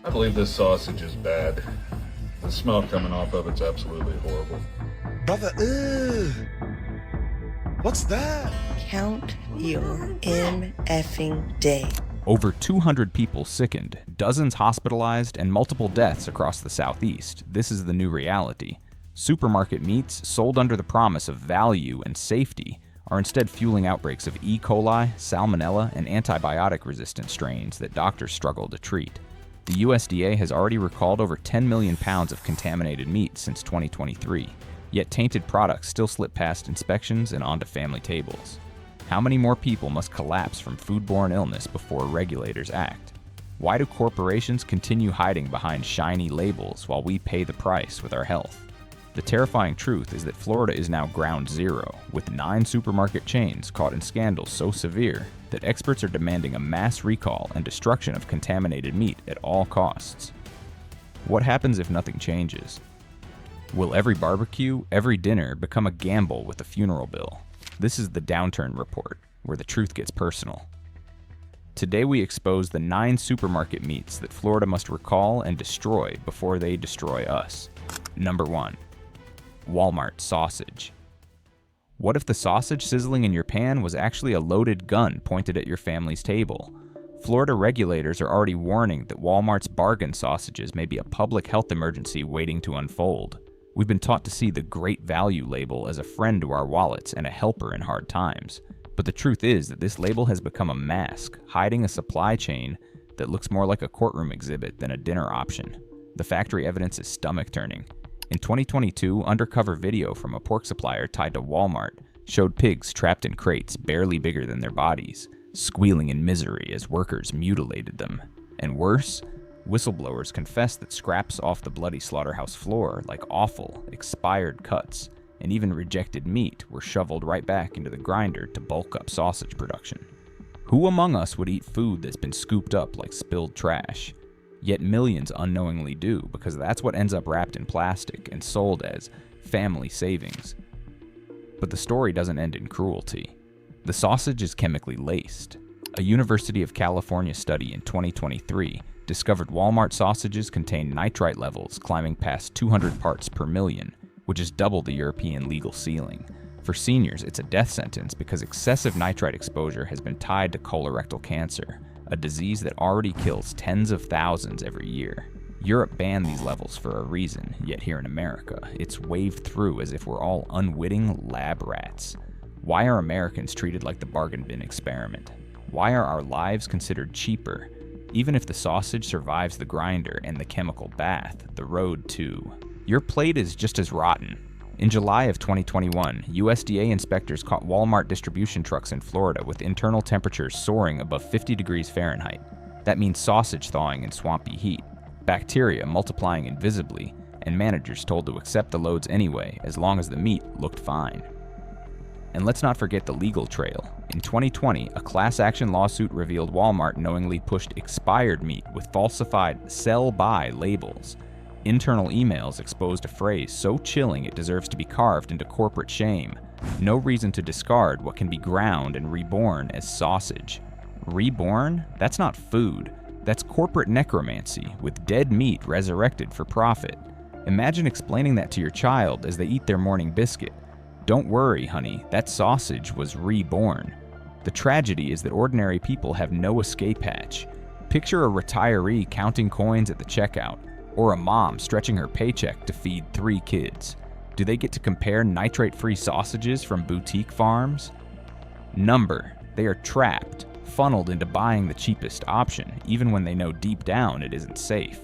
I believe this sausage is bad. The smell coming off of it's absolutely horrible. Brother, what's that? Count your MFing day. Over 200 people sickened, dozens hospitalized, and multiple deaths across the Southeast. This is the new reality. Supermarket meats, sold under the promise of value and safety, are instead fueling outbreaks of E. coli, salmonella, and antibiotic-resistant strains that doctors struggle to treat. The USDA has already recalled over 10 million pounds of contaminated meat since 2023, yet tainted products still slip past inspections and onto family tables. How many more people must collapse from foodborne illness before regulators act? Why do corporations continue hiding behind shiny labels while we pay the price with our health? The terrifying truth is that Florida is now ground zero, with 9 supermarket chains caught in scandals so severe that experts are demanding a mass recall and destruction of contaminated meat at all costs. What happens if nothing changes? Will every barbecue, every dinner become a gamble with a funeral bill? This is the Downturn Report, where the truth gets personal. Today we expose the 9 supermarket meats that Florida must recall and destroy before they destroy us. Number 1. Walmart sausage. What if the sausage sizzling in your pan was actually a loaded gun pointed at your family's table? Florida regulators are already warning that Walmart's bargain sausages may be a public health emergency waiting to unfold. We've been taught to see the great value label as a friend to our wallets and a helper in hard times. But the truth is that this label has become a mask, hiding a supply chain that looks more like a courtroom exhibit than a dinner option. The factory evidence is stomach-turning. In 2022, undercover video from a pork supplier tied to Walmart showed pigs trapped in crates barely bigger than their bodies, squealing in misery as workers mutilated them. And worse, whistleblowers confessed that scraps off the bloody slaughterhouse floor, like awful, expired cuts, and even rejected meat, were shoveled right back into the grinder to bulk up sausage production. Who among us would eat food that's been scooped up like spilled trash? Yet millions unknowingly do, because that's what ends up wrapped in plastic and sold as family savings. But the story doesn't end in cruelty. The sausage is chemically laced. A University of California study in 2023 discovered Walmart sausages contain nitrite levels climbing past 200 parts per million, which is double the European legal ceiling. For seniors, it's a death sentence because excessive nitrite exposure has been tied to colorectal cancer, a disease that already kills tens of thousands every year. Europe banned these levels for a reason, yet here in America, it's waved through as if we're all unwitting lab rats. Why are Americans treated like the bargain bin experiment? Why are our lives considered cheaper? Even if the sausage survives the grinder and the chemical bath, the road to your plate is just as rotten. In July of 2021, USDA inspectors caught Walmart distribution trucks in Florida with internal temperatures soaring above 50 degrees Fahrenheit. That means sausage thawing in swampy heat, bacteria multiplying invisibly, and managers told to accept the loads anyway as long as the meat looked fine. And let's not forget the legal trail. In 2020, a class action lawsuit revealed Walmart knowingly pushed expired meat with falsified sell-by labels. Internal emails exposed a phrase so chilling it deserves to be carved into corporate shame. No reason to discard what can be ground and reborn as sausage. Reborn? That's not food. That's corporate necromancy, with dead meat resurrected for profit. Imagine explaining that to your child as they eat their morning biscuit. Don't worry, honey, that sausage was reborn. The tragedy is that ordinary people have no escape hatch. Picture a retiree counting coins at the checkout, or a mom stretching her paycheck to feed 3 kids. Do they get to compare nitrate-free sausages from boutique farms? Number, they are trapped, funneled into buying the cheapest option, even when they know deep down it isn't safe.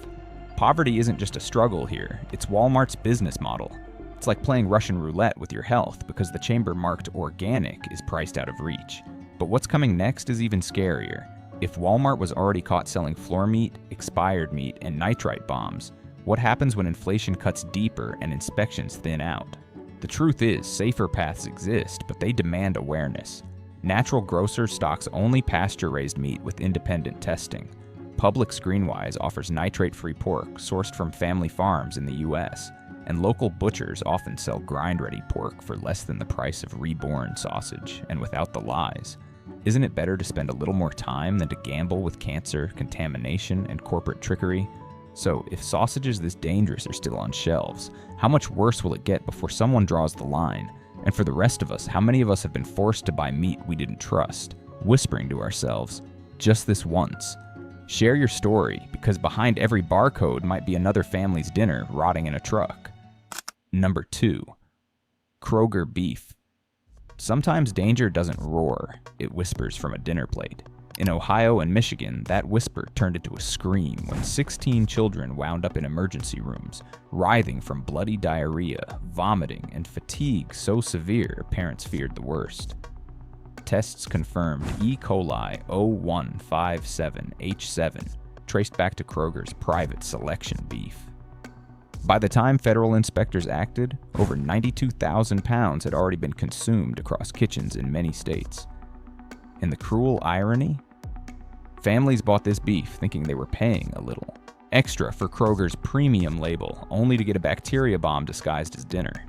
Poverty isn't just a struggle here, it's Walmart's business model. It's like playing Russian roulette with your health because the chamber marked organic is priced out of reach. But what's coming next is even scarier. If Walmart was already caught selling floor meat, expired meat, and nitrite bombs, what happens when inflation cuts deeper and inspections thin out? The truth is, safer paths exist, but they demand awareness. Natural Grocer stocks only pasture-raised meat with independent testing. Publix Greenwise offers nitrate-free pork sourced from family farms in the U.S., and local butchers often sell grind-ready pork for less than the price of reborn sausage, and without the lies. Isn't it better to spend a little more time than to gamble with cancer, contamination, and corporate trickery? So, if sausages this dangerous are still on shelves, how much worse will it get before someone draws the line? And for the rest of us, how many of us have been forced to buy meat we didn't trust, whispering to ourselves, just this once? Share your story, because behind every barcode might be another family's dinner rotting in a truck. Number 2. Kroger beef. Sometimes danger doesn't roar, it whispers from a dinner plate. In Ohio and Michigan, that whisper turned into a scream when 16 children wound up in emergency rooms, writhing from bloody diarrhea, vomiting, and fatigue so severe parents feared the worst. Tests confirmed E. coli 0157H7, traced back to Kroger's private selection beef. By the time federal inspectors acted, over 92,000 pounds had already been consumed across kitchens in many states. And the cruel irony? Families bought this beef thinking they were paying a little extra for Kroger's premium label, only to get a bacteria bomb disguised as dinner.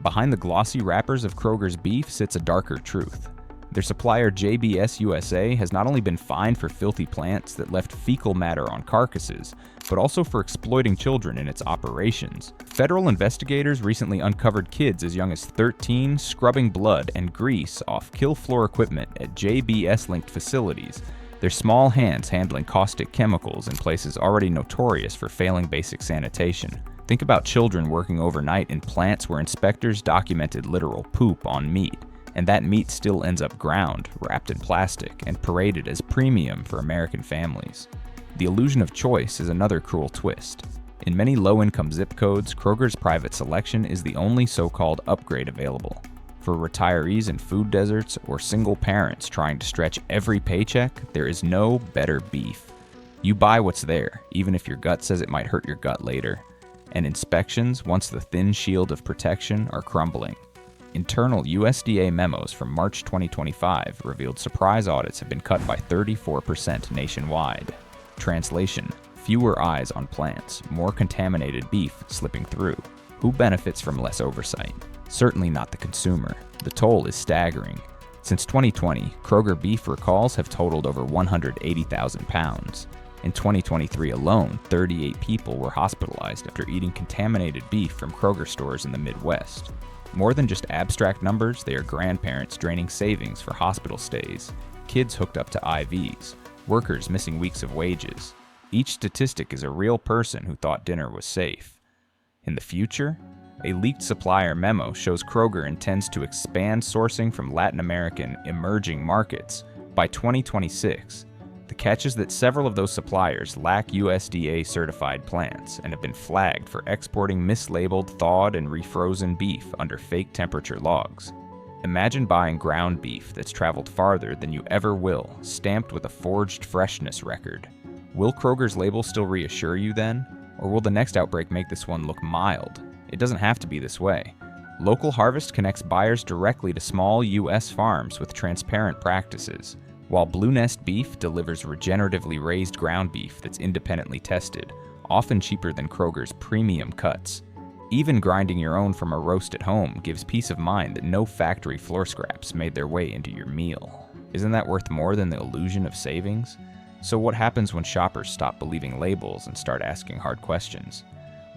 Behind the glossy wrappers of Kroger's beef sits a darker truth. Their supplier JBS USA has not only been fined for filthy plants that left fecal matter on carcasses, but also for exploiting children in its operations. Federal investigators recently uncovered kids as young as 13 scrubbing blood and grease off kill floor equipment at JBS-linked facilities, their small hands handling caustic chemicals in places already notorious for failing basic sanitation. Think about children working overnight in plants where inspectors documented literal poop on meat, and that meat still ends up ground, wrapped in plastic, and paraded as premium for American families. The illusion of choice is another cruel twist. In many low-income zip codes, Kroger's private selection is the only so-called upgrade available. For retirees in food deserts or single parents trying to stretch every paycheck, there is no better beef. You buy what's there, even if your gut says it might hurt your gut later. And inspections, once the thin shield of protection, are crumbling. Internal USDA memos from March 2025 revealed surprise audits have been cut by 34% nationwide. Translation: fewer eyes on plants, more contaminated beef slipping through. Who benefits from less oversight? Certainly not the consumer. The toll is staggering. Since 2020, Kroger beef recalls have totaled over 180,000 pounds. In 2023 alone, 38 people were hospitalized after eating contaminated beef from Kroger stores in the Midwest. More than just abstract numbers, they are grandparents draining savings for hospital stays, kids hooked up to IVs, workers missing weeks of wages. Each statistic is a real person who thought dinner was safe. In the future, a leaked supplier memo shows Kroger intends to expand sourcing from Latin American emerging markets by 2026. The catch is that several of those suppliers lack USDA-certified plants and have been flagged for exporting mislabeled thawed and refrozen beef under fake temperature logs. Imagine buying ground beef that's traveled farther than you ever will, stamped with a forged freshness record. Will Kroger's label still reassure you then? Or will the next outbreak make this one look mild? It doesn't have to be this way. Local Harvest connects buyers directly to small U.S. farms with transparent practices, while Blue Nest Beef delivers regeneratively raised ground beef that's independently tested, often cheaper than Kroger's premium cuts. Even grinding your own from a roast at home gives peace of mind that no factory floor scraps made their way into your meal. Isn't that worth more than the illusion of savings? So what happens when shoppers stop believing labels and start asking hard questions?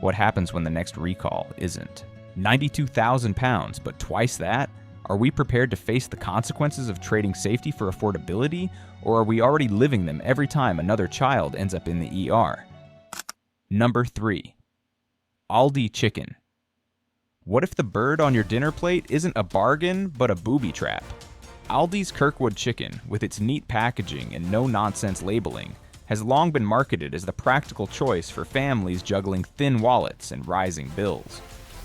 What happens when the next recall isn't 92,000 pounds, but twice that? Are we prepared to face the consequences of trading safety for affordability, or are we already living them every time another child ends up in the ER? Number 3. Aldi chicken. What if the bird on your dinner plate isn't a bargain, but a booby trap? Aldi's Kirkwood chicken, with its neat packaging and no-nonsense labeling, has long been marketed as the practical choice for families juggling thin wallets and rising bills.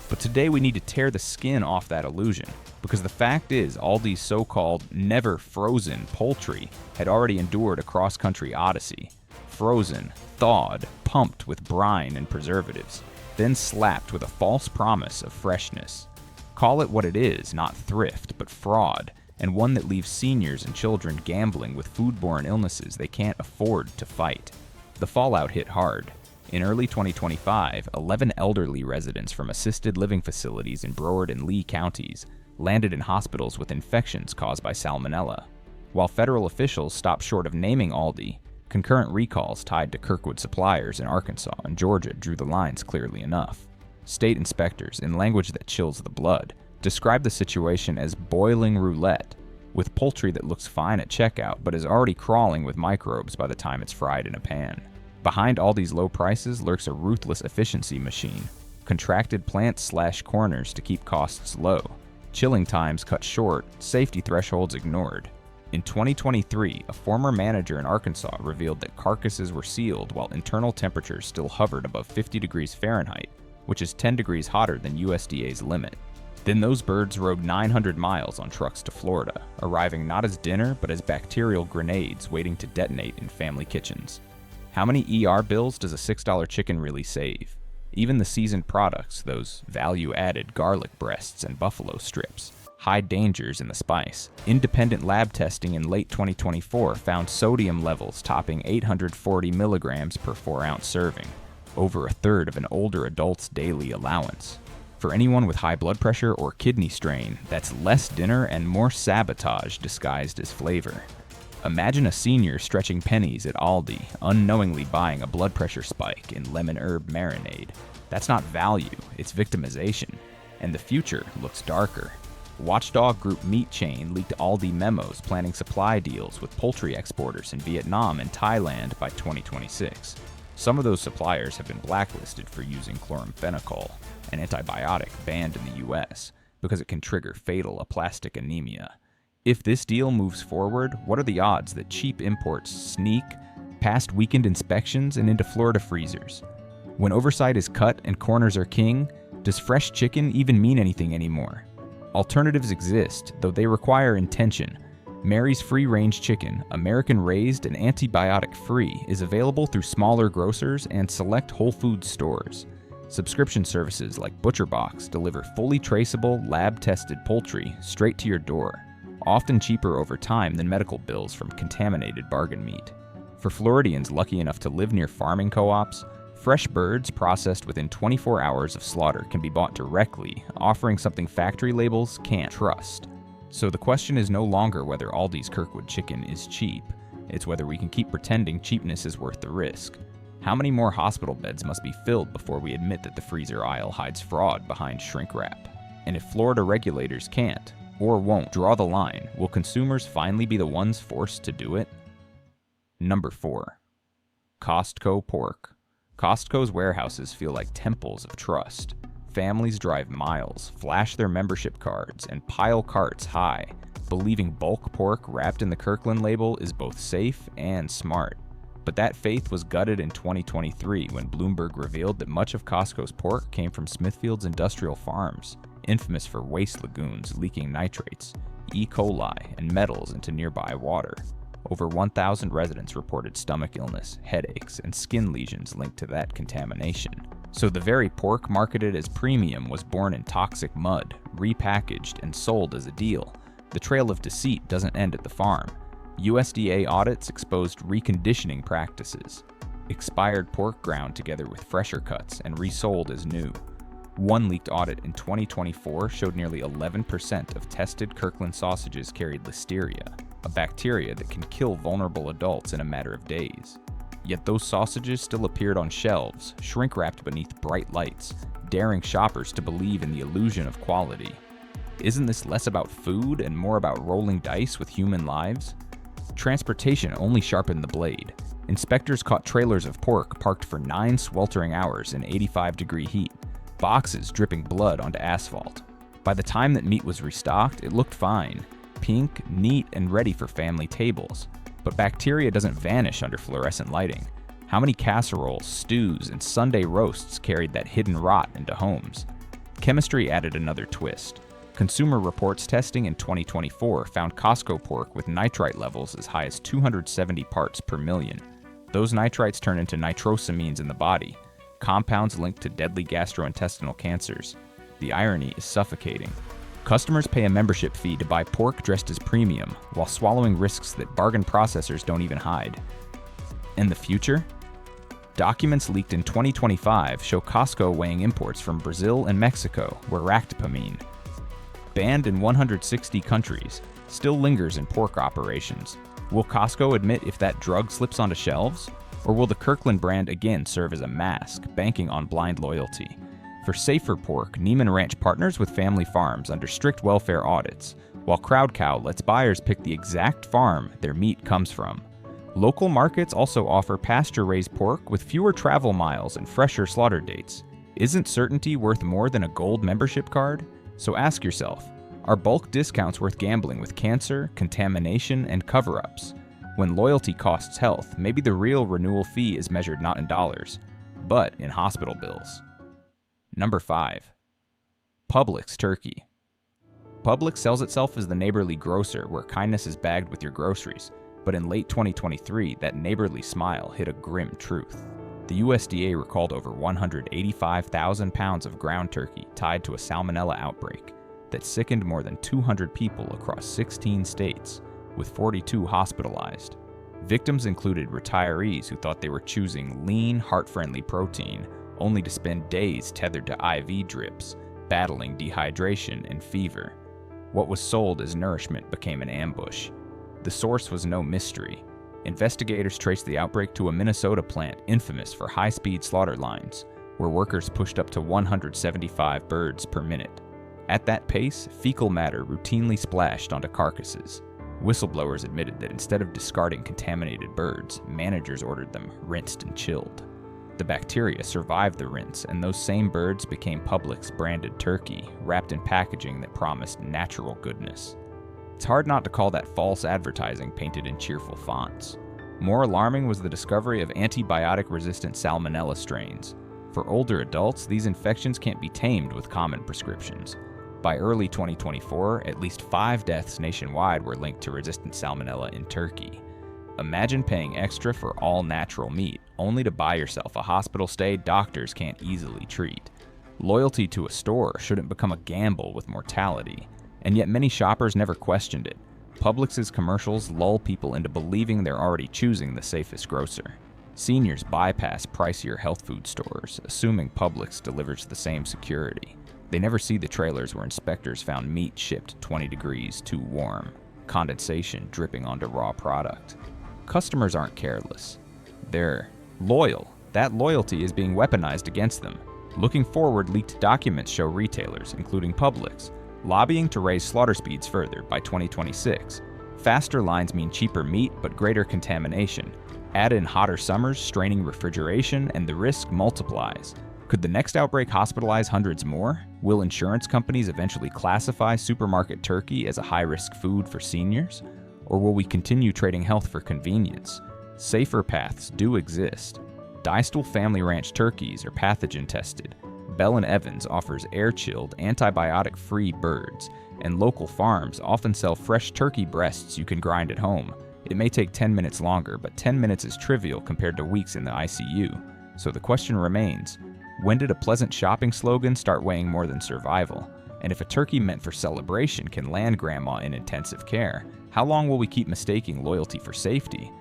But today we need to tear the skin off that illusion, because the fact is Aldi's so-called never-frozen poultry had already endured a cross-country odyssey. Frozen, thawed, pumped with brine and preservatives, then slapped with a false promise of freshness. Call it what it is, not thrift, but fraud, and one that leaves seniors and children gambling with foodborne illnesses they can't afford to fight. The fallout hit hard. In early 2025, 11 elderly residents from assisted living facilities in Broward and Lee counties landed in hospitals with infections caused by salmonella. While federal officials stopped short of naming Aldi, Concurrent recalls tied to Kirkwood suppliers in Arkansas and Georgia drew the lines clearly enough. State inspectors, in language that chills the blood, describe the situation as boiling roulette, with poultry that looks fine at checkout but is already crawling with microbes by the time it's fried in a pan. Behind all these low prices lurks a ruthless efficiency machine, contracted plants/corners to keep costs low, chilling times cut short, safety thresholds ignored. In 2023, a former manager in Arkansas revealed that carcasses were sealed while internal temperatures still hovered above 50 degrees Fahrenheit, which is 10 degrees hotter than USDA's limit. Then those birds rode 900 miles on trucks to Florida, arriving not as dinner but as bacterial grenades waiting to detonate in family kitchens. How many ER bills does a $6 chicken really save? Even the seasoned products, those value-added garlic breasts and buffalo strips, hide dangers in the spice. Independent lab testing in late 2024 found sodium levels topping 840 milligrams per 4-ounce serving, over a third of an older adult's daily allowance. For anyone with high blood pressure or kidney strain, that's less dinner and more sabotage disguised as flavor. Imagine a senior stretching pennies at Aldi, unknowingly buying a blood pressure spike in lemon herb marinade. That's not value, it's victimization. And the future looks darker. Watchdog group Meat Chain leaked Aldi memos planning supply deals with poultry exporters in Vietnam and Thailand by 2026. Some of those suppliers have been blacklisted for using chloramphenicol, an antibiotic banned in the US, because it can trigger fatal aplastic anemia. If this deal moves forward, what are the odds that cheap imports sneak past weakened inspections and into Florida freezers? When oversight is cut and corners are king, does fresh chicken even mean anything anymore? Alternatives exist, though they require intention. Mary's free-range chicken, American-raised and antibiotic-free, is available through smaller grocers and select Whole Foods stores. Subscription services like ButcherBox deliver fully traceable, lab-tested poultry straight to your door, often cheaper over time than medical bills from contaminated bargain meat. For Floridians lucky enough to live near farming co-ops, fresh birds processed within 24 hours of slaughter can be bought directly, offering something factory labels can't trust. So the question is no longer whether Aldi's Kirkwood chicken is cheap, it's whether we can keep pretending cheapness is worth the risk. How many more hospital beds must be filled before we admit that the freezer aisle hides fraud behind shrink wrap? And if Florida regulators can't, or won't, draw the line, will consumers finally be the ones forced to do it? Number 4. Costco pork. Costco's warehouses feel like temples of trust. Families drive miles, flash their membership cards, and pile carts high, believing bulk pork wrapped in the Kirkland label is both safe and smart. But that faith was gutted in 2023 when Bloomberg revealed that much of Costco's pork came from Smithfield's industrial farms, infamous for waste lagoons leaking nitrates, E. coli, and metals into nearby water. Over 1,000 residents reported stomach illness, headaches, and skin lesions linked to that contamination. So the very pork marketed as premium was born in toxic mud, repackaged, and sold as a deal. The trail of deceit doesn't end at the farm. USDA audits exposed reconditioning practices. Expired pork ground together with fresher cuts and resold as new. One leaked audit in 2024 showed nearly 11% of tested Kirkland sausages carried listeria, a bacteria that can kill vulnerable adults in a matter of days. Yet those sausages still appeared on shelves, shrink-wrapped beneath bright lights, daring shoppers to believe in the illusion of quality. Isn't this less about food and more about rolling dice with human lives? Transportation only sharpened the blade. Inspectors caught trailers of pork parked for 9 sweltering hours in 85-degree heat, boxes dripping blood onto asphalt. By the time that meat was restocked, it looked fine, pink, neat, and ready for family tables. But bacteria doesn't vanish under fluorescent lighting. How many casseroles, stews, and Sunday roasts carried that hidden rot into homes? Chemistry added another twist. Consumer Reports testing in 2024 found Costco pork with nitrite levels as high as 270 parts per million. Those nitrites turn into nitrosamines in the body, compounds linked to deadly gastrointestinal cancers. The irony is suffocating. Customers pay a membership fee to buy pork dressed as premium, while swallowing risks that bargain processors don't even hide. And the future? Documents leaked in 2025 show Costco weighing imports from Brazil and Mexico, where ractopamine, banned in 160 countries, still lingers in pork operations. Will Costco admit if that drug slips onto shelves? Or will the Kirkland brand again serve as a mask, banking on blind loyalty? For safer pork, Neiman Ranch partners with family farms under strict welfare audits, while Crowd Cow lets buyers pick the exact farm their meat comes from. Local markets also offer pasture-raised pork with fewer travel miles and fresher slaughter dates. Isn't certainty worth more than a gold membership card? So ask yourself, are bulk discounts worth gambling with cancer, contamination, and cover-ups? When loyalty costs health, maybe the real renewal fee is measured not in dollars, but in hospital bills. Number 5. Publix turkey. Publix sells itself as the neighborly grocer where kindness is bagged with your groceries, but in late 2023, that neighborly smile hit a grim truth. The USDA recalled over 185,000 pounds of ground turkey tied to a salmonella outbreak that sickened more than 200 people across 16 states, with 42 hospitalized. Victims included retirees who thought they were choosing lean, heart-friendly protein, only to spend days tethered to IV drips, battling dehydration and fever. What was sold as nourishment became an ambush. The source was no mystery. Investigators traced the outbreak to a Minnesota plant infamous for high-speed slaughter lines, where workers pushed up to 175 birds per minute. At that pace, fecal matter routinely splashed onto carcasses. Whistleblowers admitted that instead of discarding contaminated birds, managers ordered them rinsed and chilled. The bacteria survived the rinse, and those same birds became Publix-branded turkey, wrapped in packaging that promised natural goodness. It's hard not to call that false advertising painted in cheerful fonts. More alarming was the discovery of antibiotic-resistant salmonella strains. For older adults, these infections can't be tamed with common prescriptions. By early 2024, at least 5 deaths nationwide were linked to resistant salmonella in turkey. Imagine paying extra for all-natural meat, only to buy yourself a hospital stay doctors can't easily treat. Loyalty to a store shouldn't become a gamble with mortality, and yet many shoppers never questioned it. Publix's commercials lull people into believing they're already choosing the safest grocer. Seniors bypass pricier health food stores, assuming Publix delivers the same security. They never see the trailers where inspectors found meat shipped 20 degrees too warm, condensation dripping onto raw product. Customers aren't careless. They're loyal. That loyalty is being weaponized against them. Looking forward, leaked documents show retailers, including Publix, lobbying to raise slaughter speeds further by 2026. Faster lines mean cheaper meat but greater contamination. Add in hotter summers, straining refrigeration, and the risk multiplies. Could the next outbreak hospitalize hundreds more? Will insurance companies eventually classify supermarket turkey as a high-risk food for seniors? Or will we continue trading health for convenience? Safer paths do exist. Dystal Family Ranch turkeys are pathogen-tested. Bell & Evans offers air-chilled, antibiotic-free birds, and local farms often sell fresh turkey breasts you can grind at home. It may take 10 minutes longer, but 10 minutes is trivial compared to weeks in the ICU. So the question remains, when did a pleasant shopping slogan start weighing more than survival? And if a turkey meant for celebration can land grandma in intensive care, how long will we keep mistaking loyalty for safety?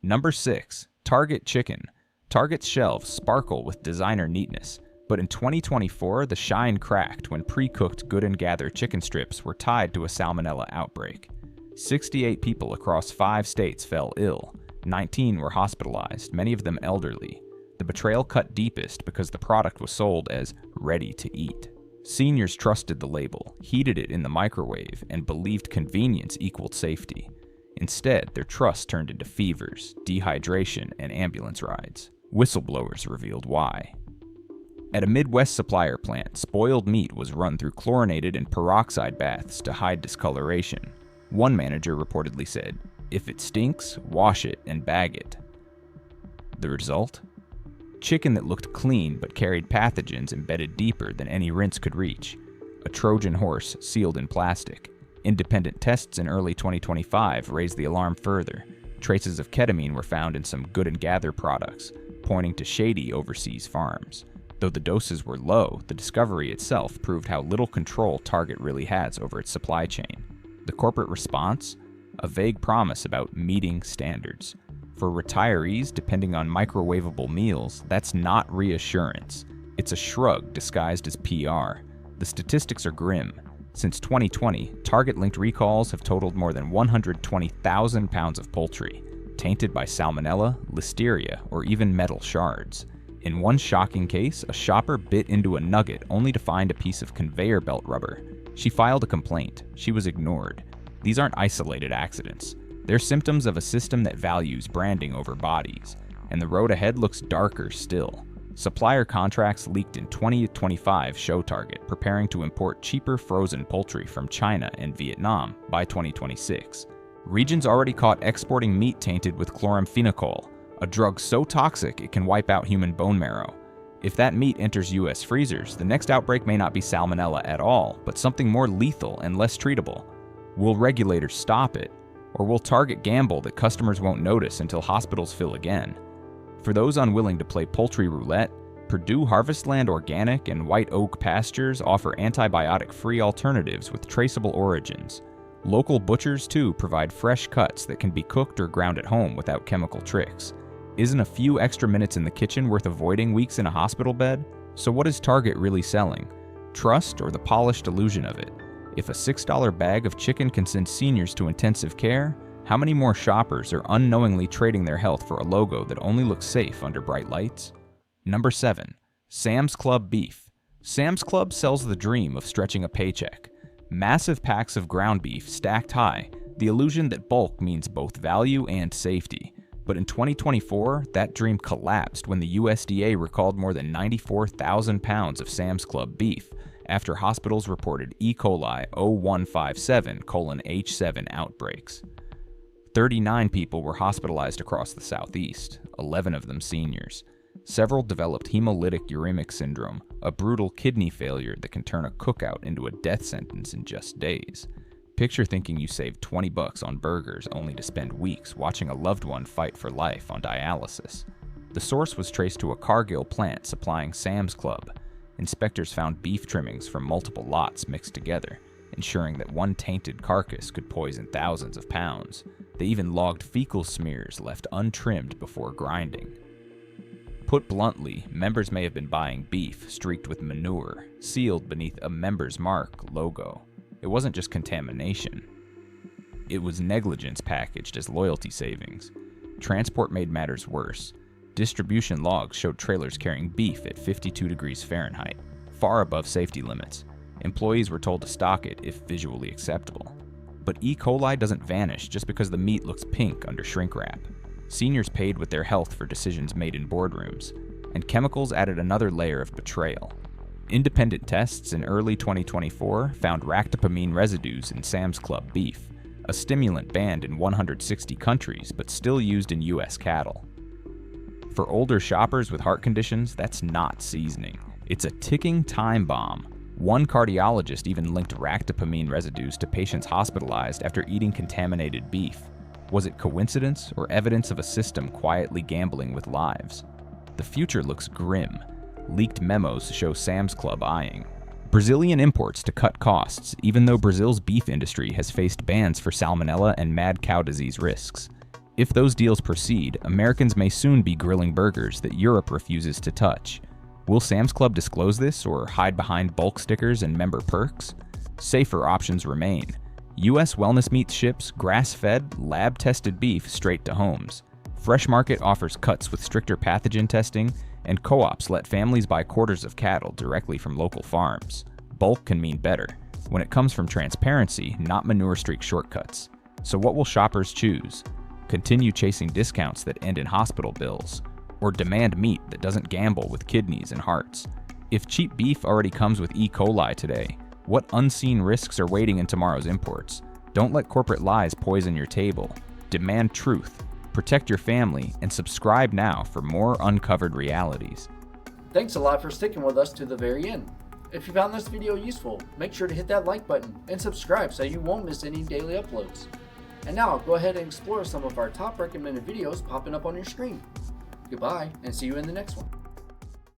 Number 6. Target chicken. Target's shelves sparkle with designer neatness, but in 2024, the shine cracked when pre-cooked Good & Gather chicken strips were tied to a salmonella outbreak. 68 people across 5 states fell ill. 19 were hospitalized, many of them elderly. The betrayal cut deepest because the product was sold as ready to eat. Seniors trusted the label, heated it in the microwave, and believed convenience equaled safety. Instead, their trust turned into fevers, dehydration, and ambulance rides. Whistleblowers revealed why. At a Midwest supplier plant, spoiled meat was run through chlorinated and peroxide baths to hide discoloration. One manager reportedly said, "If it stinks, wash it and bag it." The result? Chicken that looked clean but carried pathogens embedded deeper than any rinse could reach. A Trojan horse sealed in plastic. Independent tests in early 2025 raised the alarm further. Traces of ketamine were found in some Good & Gather products, pointing to shady overseas farms. Though the doses were low, the discovery itself proved how little control Target really has over its supply chain. The corporate response? A vague promise about meeting standards. For retirees depending on microwavable meals, that's not reassurance. It's a shrug disguised as PR. The statistics are grim. Since 2020, Target-linked recalls have totaled more than 120,000 pounds of poultry, tainted by salmonella, listeria, or even metal shards. In one shocking case, a shopper bit into a nugget only to find a piece of conveyor belt rubber. She filed a complaint. She was ignored. These aren't isolated accidents. They're symptoms of a system that values branding over bodies, and the road ahead looks darker still. Supplier contracts leaked in 2025 show Target preparing to import cheaper frozen poultry from China and Vietnam by 2026. Regions already caught exporting meat tainted with chloramphenicol, a drug so toxic it can wipe out human bone marrow. If that meat enters U.S. freezers, the next outbreak may not be salmonella at all, but something more lethal and less treatable. Will regulators stop it? Or will Target gamble that customers won't notice until hospitals fill again? For those unwilling to play poultry roulette, Purdue Harvestland Organic and White Oak Pastures offer antibiotic-free alternatives with traceable origins. Local butchers, too, provide fresh cuts that can be cooked or ground at home without chemical tricks. Isn't a few extra minutes in the kitchen worth avoiding weeks in a hospital bed? So what is Target really selling? Trust or the polished illusion of it? If a $6 bag of chicken can send seniors to intensive care, how many more shoppers are unknowingly trading their health for a logo that only looks safe under bright lights? Number 7. Sam's Club Beef. Sam's Club sells the dream of stretching a paycheck. Massive packs of ground beef stacked high, the illusion that bulk means both value and safety. But in 2024, that dream collapsed when the USDA recalled more than 94,000 pounds of Sam's Club beef after hospitals reported E. coli 0157:H7 outbreaks. 39 people were hospitalized across the Southeast, 11 of them seniors. Several developed hemolytic uremic syndrome, a brutal kidney failure that can turn a cookout into a death sentence in just days. Picture thinking you saved $20 on burgers only to spend weeks watching a loved one fight for life on dialysis. The source was traced to a Cargill plant supplying Sam's Club. Inspectors found beef trimmings from multiple lots mixed together, ensuring that one tainted carcass could poison thousands of pounds. They even logged fecal smears left untrimmed before grinding. Put bluntly, members may have been buying beef streaked with manure, sealed beneath a member's mark logo. It wasn't just contamination. It was negligence packaged as loyalty savings. Transport made matters worse. Distribution logs showed trailers carrying beef at 52 degrees Fahrenheit, far above safety limits. Employees were told to stock it if visually acceptable. But E. coli doesn't vanish just because the meat looks pink under shrink wrap. Seniors paid with their health for decisions made in boardrooms, and chemicals added another layer of betrayal. Independent tests in early 2024 found ractopamine residues in Sam's Club beef, a stimulant banned in 160 countries but still used in U.S. cattle. For older shoppers with heart conditions, that's not seasoning. It's a ticking time bomb. One cardiologist even linked ractopamine residues to patients hospitalized after eating contaminated beef. Was it coincidence or evidence of a system quietly gambling with lives? The future looks grim. Leaked memos show Sam's Club eyeing Brazilian imports to cut costs, even though Brazil's beef industry has faced bans for salmonella and mad cow disease risks. If those deals proceed, Americans may soon be grilling burgers that Europe refuses to touch. Will Sam's Club disclose this or hide behind bulk stickers and member perks? Safer options remain. U.S. Wellness Meats ships grass-fed, lab-tested beef straight to homes. Fresh Market offers cuts with stricter pathogen testing, and co-ops let families buy quarters of cattle directly from local farms. Bulk can mean better, when it comes from transparency, not manure-streak shortcuts. So what will shoppers choose? Continue chasing discounts that end in hospital bills, or demand meat that doesn't gamble with kidneys and hearts? If cheap beef already comes with E. coli today, what unseen risks are waiting in tomorrow's imports? Don't let corporate lies poison your table. Demand truth, protect your family, and subscribe now for more uncovered realities. Thanks a lot for sticking with us to the very end. If you found this video useful, make sure to hit that like button and subscribe so you won't miss any daily uploads. And now go ahead and explore some of our top recommended videos popping up on your screen. Goodbye, and see you in the next one.